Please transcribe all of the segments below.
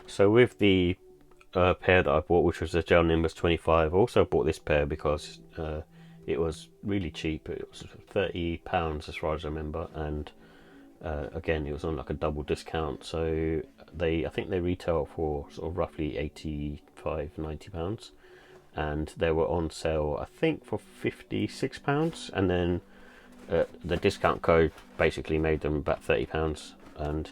So with the pair that I bought, which was the Gel Nimbus 25, I also bought this pair because it was really cheap. It was £30 as far as I remember, and again, it was on like a double discount. So I think they retail for sort of roughly 85, £90, and they were on sale I think for £56, and then the discount code basically made them about £30, and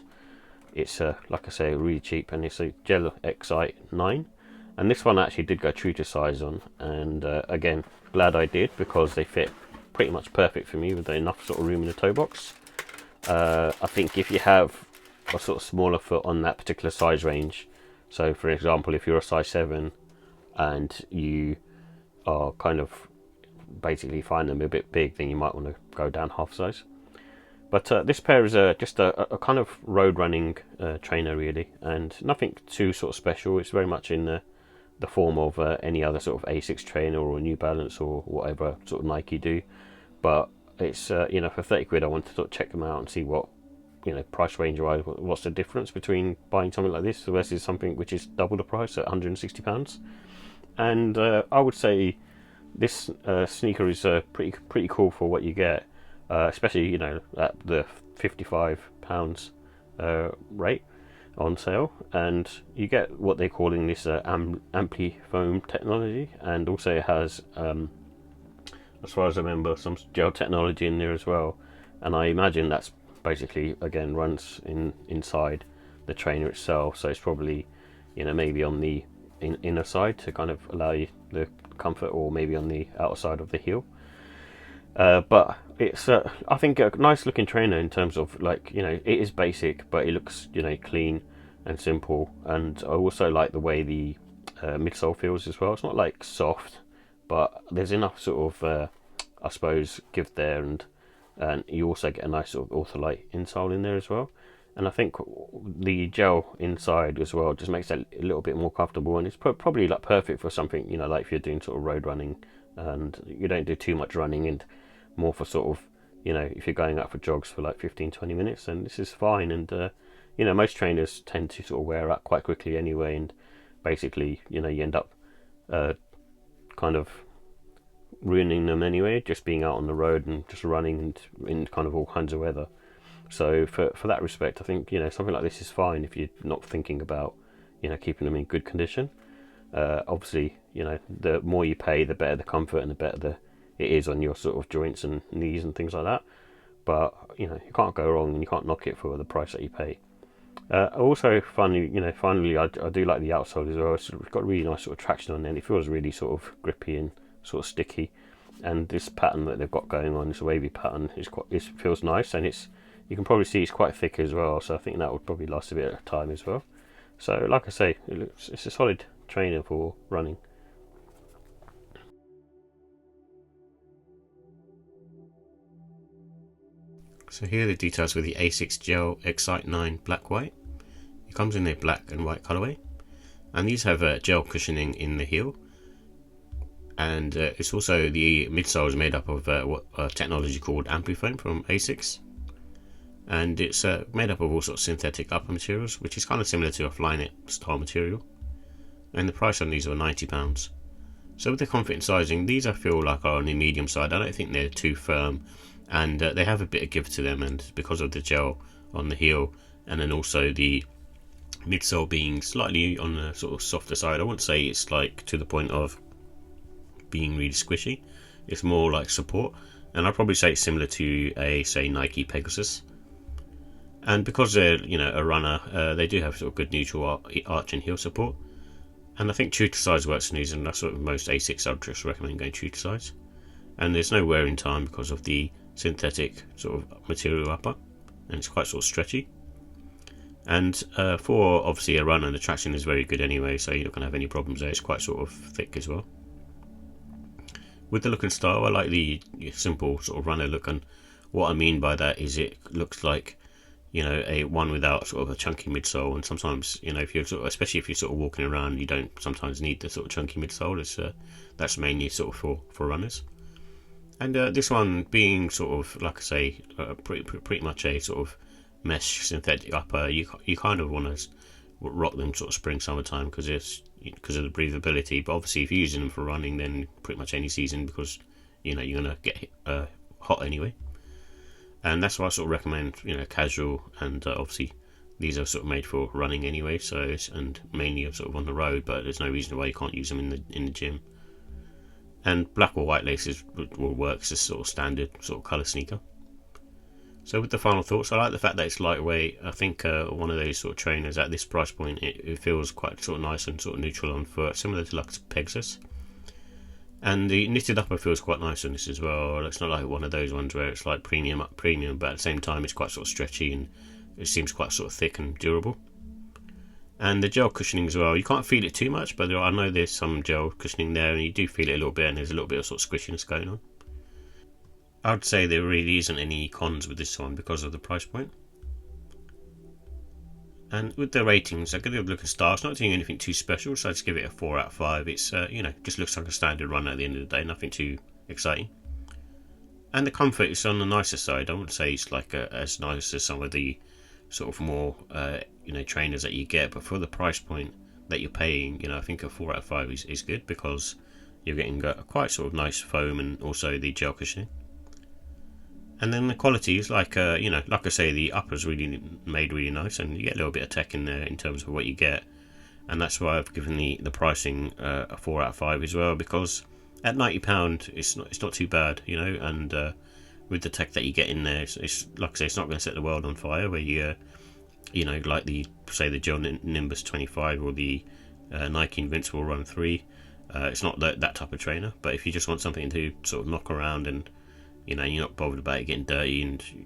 it's like I say, really cheap, and it's a Gel Excite 9, and this one actually did go true to size on, and again, glad I did, because they fit pretty much perfect for me with enough sort of room in the toe box. I think if you have a sort of smaller foot on that particular size range, so for example, if you're a size 7 and you are kind of basically find them a bit big, then you might want to go down half size. But this pair is just a kind of road running trainer really, and nothing too sort of special. It's very much in the form of any other sort of ASICS trainer or New Balance or whatever sort of Nike do. But it's for 30 quid I wanted to sort of check them out and see what, price range wise, what's the difference between buying something like this versus something which is double the price at £160. And I would say this sneaker is pretty cool for what you get, especially at the £55 rate on sale, and you get what they're calling this ampli-foam technology, and also it has, as far as I remember, some gel technology in there as well, and I imagine that's basically again runs inside the trainer itself, so it's probably maybe on the inner side to kind of allow you the comfort, or maybe on the outside of the heel. But it's I think a nice looking trainer in terms of, like, it is basic, but it looks clean and simple, and I also like the way the midsole feels as well. It's not like soft, but there's enough sort of I suppose give there, and you also get a nice sort of Ortholite insole in there as well. And I think the gel inside as well just makes it a little bit more comfortable, and it's probably like perfect for something like if you're doing sort of road running and you don't do too much running, and more for sort of if you're going out for jogs for like 15-20 minutes, then this is fine. And most trainers tend to sort of wear out quite quickly anyway, and basically you end up kind of ruining them anyway, just being out on the road and just running and in kind of all kinds of weather. So for that respect, I think something like this is fine if you're not thinking about keeping them in good condition. Obviously, the more you pay, the better the comfort and the better it is on your sort of joints and knees and things like that. But you can't go wrong, and you can't knock it for the price that you pay. Also, finally, I do like the outsole as well. It's got really nice sort of traction on it, and it feels really sort of grippy and sort of sticky. And this pattern that they've got going on, this wavy pattern, it feels nice, and you can probably see it's quite thick as well, so I think that would probably last a bit of time as well. So like I say, it's a solid trainer for running. So here are the details with the ASICS Gel Excite 9 Black White. It comes in a black and white colourway, and these have gel cushioning in the heel, and it's also, the midsole is made up of what technology called AmpliFoam from ASICS, and it's made up of all sorts of synthetic upper materials, which is kind of similar to a Flyknit style material, and the price on these were £90. So with the comfort and sizing, these I feel like are on the medium side. I don't think they're too firm, and they have a bit of give to them, and because of the gel on the heel, and then also the midsole being slightly on the sort of softer side, I wouldn't say it's like to the point of being really squishy. It's more like support, and I'd probably say it's similar to a, say, Nike Pegasus. And because they're a runner, they do have sort of good neutral arch and heel support, and I think true to size works in these, and that's what most ASICS I'd just recommend going true to size. And there's no wearing time because of the synthetic sort of material upper, and it's quite sort of stretchy. And for obviously a runner, the traction is very good anyway, so you're not going to have any problems there. It's quite sort of thick as well. With the look and style, I like the simple sort of runner look, and what I mean by that is it looks like a one without sort of a chunky midsole. And sometimes if you're especially if you're sort of walking around, you don't sometimes need the sort of chunky midsole. It's that's mainly sort of for runners. And this one being sort of, like I say, pretty much a sort of mesh synthetic upper, you kind of want to rock them sort of spring summertime because of the breathability. But obviously, if you're using them for running, then pretty much any season, because you're gonna get hot anyway. And that's why I sort of recommend casual, and obviously these are sort of made for running anyway. So and mainly sort of on the road, but there's no reason why you can't use them in the gym. And black or white laces will work as a sort of standard sort of colour sneaker. So with the final thoughts, I like the fact that it's lightweight. I think one of those sort of trainers at this price point, it feels quite sort of nice and sort of neutral on foot, similar to like Pegasus. And the knitted upper feels quite nice on this as well. It's not like one of those ones where it's like premium, but at the same time it's quite sort of stretchy and it seems quite sort of thick and durable. And the gel cushioning as well, you can't feel it too much, but I know there's some gel cushioning there and you do feel it a little bit, and there's a little bit of sort of squishiness going on. I'd say there really isn't any cons with this one because of the price point. And with the ratings, I give it a look at stars, not doing anything too special, so I just give it a 4 out of 5. It's just looks like a standard run at the end of the day, nothing too exciting. And the comfort is on the nicer side. I wouldn't say it's like as nice as some of the sort of more trainers that you get, but for the price point that you're paying, I think a 4 out of 5 is good, because you're getting a quite sort of nice foam and also the gel cushioning. And then the quality is like like I say, the upper's really made really nice, and you get a little bit of tech in there in terms of what you get, and that's why I've given the pricing a 4 out of 5 as well, because at £90 it's not too bad, and with the tech that you get in there, it's like I say, it's not going to set the world on fire. Where like the Gel Nimbus 25 or the Nike Invincible Run 3, it's not that type of trainer. But if you just want something to sort of knock around and you're not bothered about it getting dirty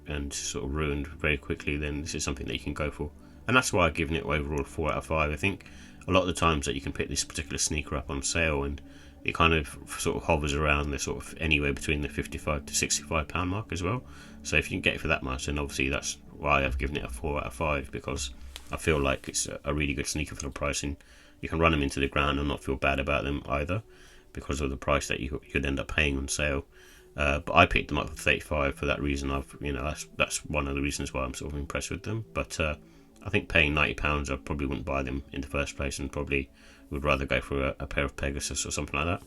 and sort of ruined very quickly, then this is something that you can go for. And that's why I've given it overall a 4 out of 5. I think a lot of the times that you can pick this particular sneaker up on sale, and it kind of sort of hovers around the sort of anywhere between the £55 to £65 mark as well. So if you can get it for that much, then obviously that's why I've given it a 4 out of 5, because I feel like it's a really good sneaker for the price, and you can run them into the ground and not feel bad about them either, because of the price that you could end up paying on sale. But I picked them up for 35 for that reason. That's one of the reasons why I'm sort of impressed with them. But I think paying £90, I probably wouldn't buy them in the first place, and probably would rather go for a pair of Pegasus or something like that.